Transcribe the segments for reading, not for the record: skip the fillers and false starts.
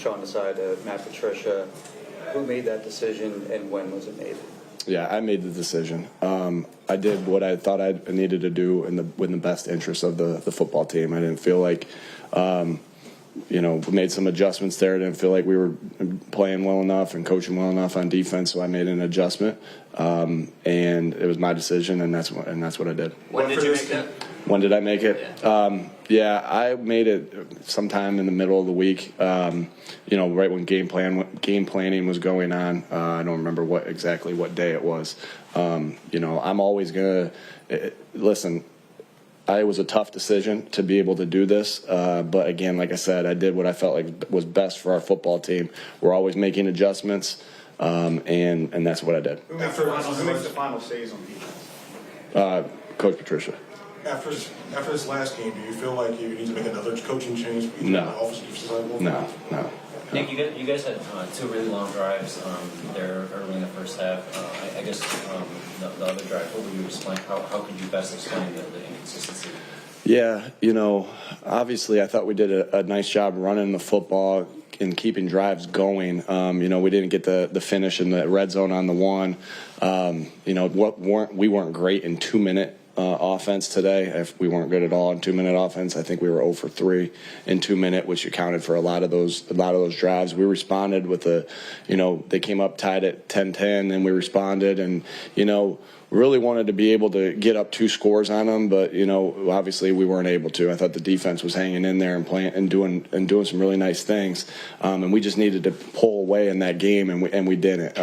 Sean decided Matt Patricia. Who made that decision and when was it made? Yeah, I made the decision. I did what I thought I needed to do in the best interest of the football team. I didn't feel like, we made some adjustments there. I didn't feel like we were playing well enough and coaching well enough on defense, so I made an adjustment. And it was my decision, and that's what I did. When did you make it? When did I make it? Yeah, I made it sometime in the middle of the week. Right when game planning was going on. I don't remember exactly what day it was. I'm always gonna listen. It was a tough decision to be able to do this, but again, like I said, I did what I felt like was best for our football team. We're always making adjustments, and that's what I did. Who makes the final says on defense? Coach Patricia. After this last game, do you feel like you need to make another coaching change? No. No. Nick, you guys had two really long drives there early in the first half. I guess the other drive, what would you explain? How could you best explain the inconsistency? Yeah, obviously I thought we did a nice job running the football and keeping drives going. We didn't get the finish in the red zone on the one. We weren't great in 2-minute offense today. If we weren't good at all in 2-minute offense, I think we were 0 for 3 in 2-minute, which accounted for a lot of those drives. We responded with they came up tied at 10-10, and we responded, and really wanted to be able to get up 2 scores on them, but obviously we weren't able to. I thought the defense was hanging in there and playing and doing some really nice things, and we just needed to pull away in that game, and we didn't.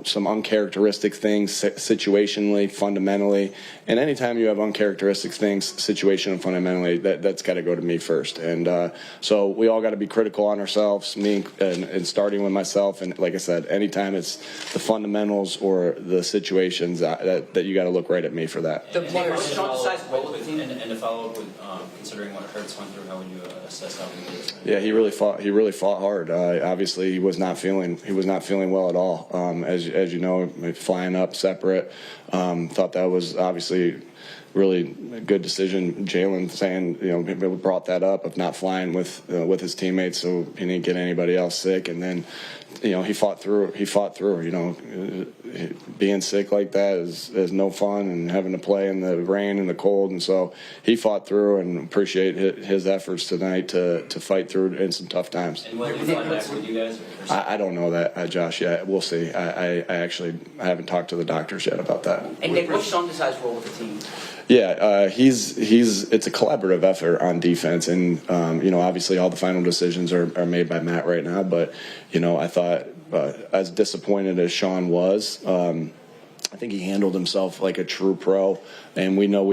Some uncharacteristic things situationally, fundamentally, and anytime you have uncharacteristic things situationally and fundamentally, that's got to go to me first. And so we all got to be critical on ourselves, me and starting with myself. And like I said, anytime it's the fundamentals or the situations, that you got to look right at me for that. And to follow up with considering what Hurts went through, how would you assess how he did? Yeah, he really fought hard. Obviously, he was not feeling well at all. As you know, flying up separate. Thought that was obviously really a good decision. Jalen saying, brought that up of not flying with his teammates, so he didn't get anybody else sick. And then, he fought through. Being sick like that is no fun, and having to play in the rain and the cold. And so he fought througuld and appreciate his efforts tonight to fight through in some tough times. And will he fly back with you guys? I don't know that, Josh. Yeah, we'll see. I haven't talked to the doctors yet about that. And Nick, what's Sean Desai's role with the team? Yeah, it's a collaborative effort on defense, and obviously all the final decisions are made by Matt right now. But I thought as disappointed as Sean was, I think he handled himself like a true pro, and we know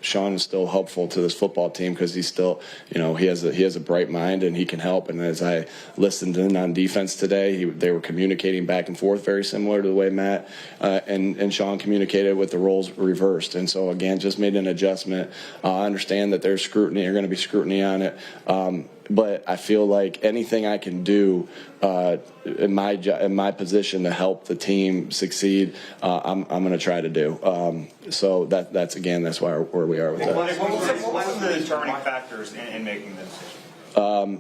Sean is still helpful to this football team because he's still, he has a bright mind and he can help. And as I listened in on defense today, they were communicating back and forth very similar to the way Matt and Sean communicated with the roles reversed. And so again, just made an adjustment. I understand that there's going to be scrutiny on it. But I feel like anything I can do in my position to help the team succeed, I'm going to try to do. So that's why where we are with that. What was the determining factors in making this decision?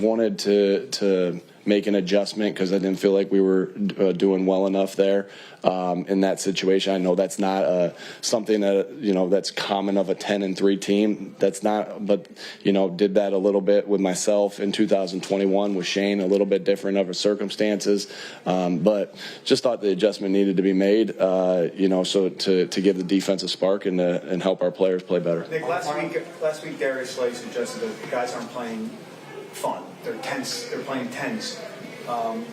Wanted to make an adjustment because I didn't feel like we were doing well enough there in that situation. I know that's not something that that's common of a 10-3 team. That's not, but did that a little bit with myself in 2021 with Shane, a little bit different of circumstances, but just thought the adjustment needed to be made. So to give the defense a spark and help our players play better. Nick, last week Darius Slay suggested that the guys aren't playing fun. They're tense. They're playing tense. Do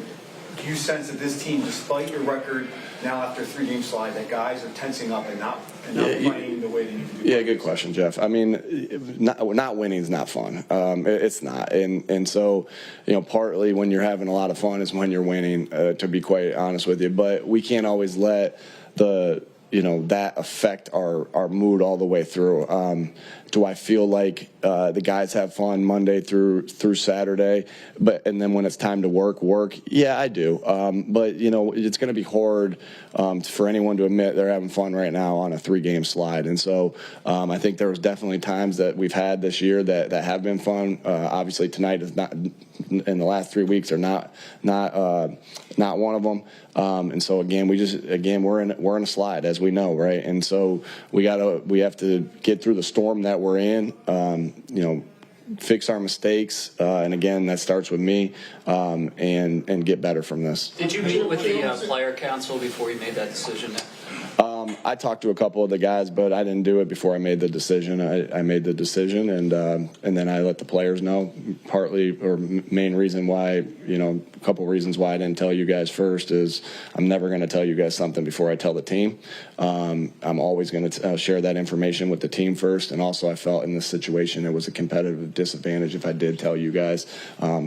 you sense that this team, despite your record now after 3-game slide, that guys are tensing up and not playing the way they need to do? Yeah, good question, Jeff. I mean, not winning is not fun. It's not, and so partly when you're having a lot of fun is when you're winning. To be quite honest with you, but we can't always let the that affect our mood all the way through. Do I feel like the guys have fun Monday through Saturday, and then when it's time to work? Yeah, I do. But it's going to be hard for anyone to admit they're having fun right now on a 3-game slide. And so I think there was definitely times that we've had this year that have been fun. Obviously tonight is not, in the last 3 weeks are not one of them. And so again, we're in a slide, as we know, right? And so we have to get through the storm that we're in, fix our mistakes, and again, that starts with me, and get better from this. Did you meet with the player council before you made that decision? I talked to a couple of the guys, but I didn't do it before I made the decision. I made the decision, and then I let the players know. Partly, or main reason why, a couple reasons why I didn't tell you guys first is I'm never going to tell you guys something before I tell the team. I'm always going to share that information with the team first, and also I felt in this situation it was a competitive disadvantage if I did tell you guys.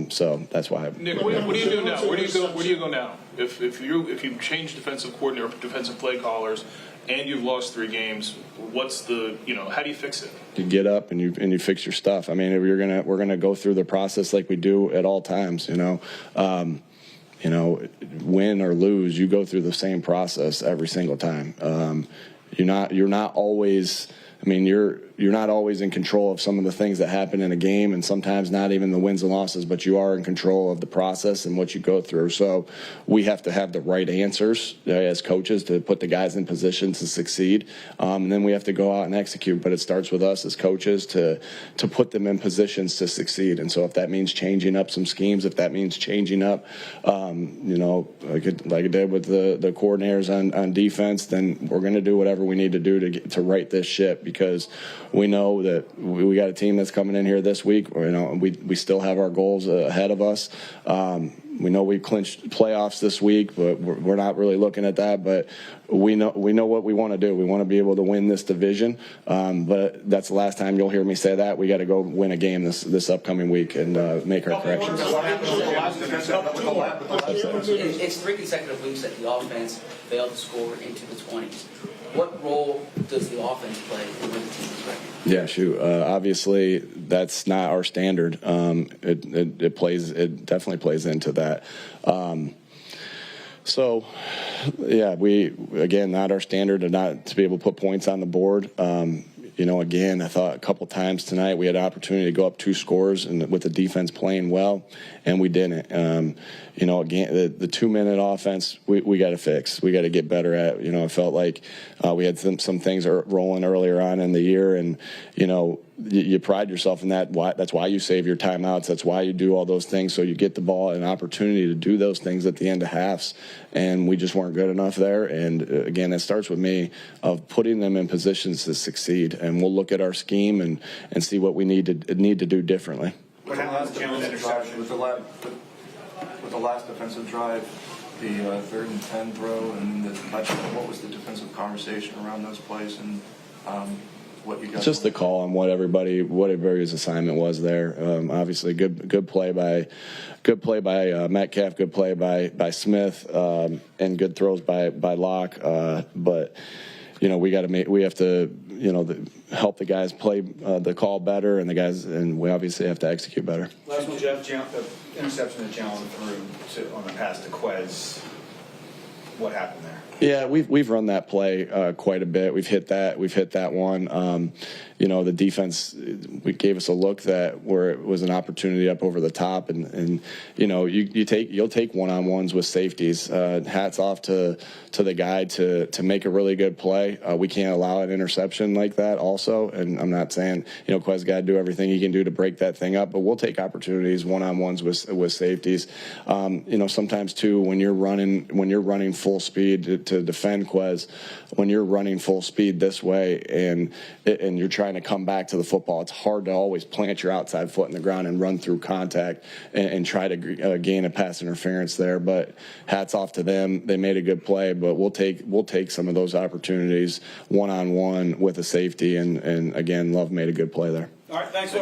So that's why. Nick, what do you do now? Where do you go now? If you change defensive coordinator, defensive play callers, and you've lost 3 games, what's the how do you fix it? You get up and you fix your stuff. I mean, we're gonna go through the process like we do at all times. Win or lose, you go through the same process every single time. You're not always. I mean, you're not always in control of some of the things that happen in a game, and sometimes not even the wins and losses, but you are in control of the process and what you go through. So we have to have the right answers as coaches to put the guys in position to succeed, and then we have to go out and execute. But it starts with us as coaches to put them in positions to succeed. And so if that means changing up some schemes, if that means changing up, like I did with the coordinators on defense, then we're going to do whatever we need to do to right this ship, because we know that we got a team that's coming in here this week. We still have our goals ahead of us. We know we clinched playoffs this week, but we're not really looking at that. But we know what we want to do. We want to be able to win this division. But that's the last time you'll hear me say that. We got to go win a game this upcoming week and make our corrections. It's 3 consecutive weeks that the offense failed to score into the 20s. What role does the offense play in winning the team's record? Yeah, shoot. Obviously, that's not our standard. It definitely plays into that. So, yeah, not our standard to be able to put points on the board. Again, I thought a couple times tonight we had an opportunity to go up 2 scores and with the defense playing well, and we didn't. Again, the 2-minute offense we got to fix. We got to get better at. I felt like we had some things rolling earlier on in the year, and you pride yourself in that. That's why you save your timeouts. That's why you do all those things, so you get the ball an opportunity to do those things at the end of halves. And we just weren't good enough there. And again, it starts with me of putting them in positions to succeed. And we'll look at our scheme and see what we need to do differently. With the last defensive drive, the 3rd and 10 throw, and the touchdown, what was the defensive conversation around those plays, and what you guys? Just the call on what everybody's assignment was there. Obviously, good play by Metcalf, good play by Smith, and good throws by Locke. But we have to help the guys play the call better, and we obviously have to execute better. Last one, Jeff, the interception that Jalen threw on the pass to Quez. What happened there? Yeah, we've run that play quite a bit. We've hit that one. The defense gave us a look where it was an opportunity up over the top, and you'll take one-on-ones with safeties. Hats off to the guy to make a really good play. We can't allow an interception like that also, and I'm not saying Quez got to do everything he can do to break that thing up, but we'll take opportunities one-on-ones with safeties. Sometimes too when you're running full speed to defend Quez, when you're running full speed this way and you're trying to come back to the football, it's hard to always plant your outside foot in the ground and run through contact and try to gain a pass interference there. But hats off to them. They made a good play, but we'll take some of those opportunities one-on-one with a safety. And again, Love made a good play there. All right, thanks.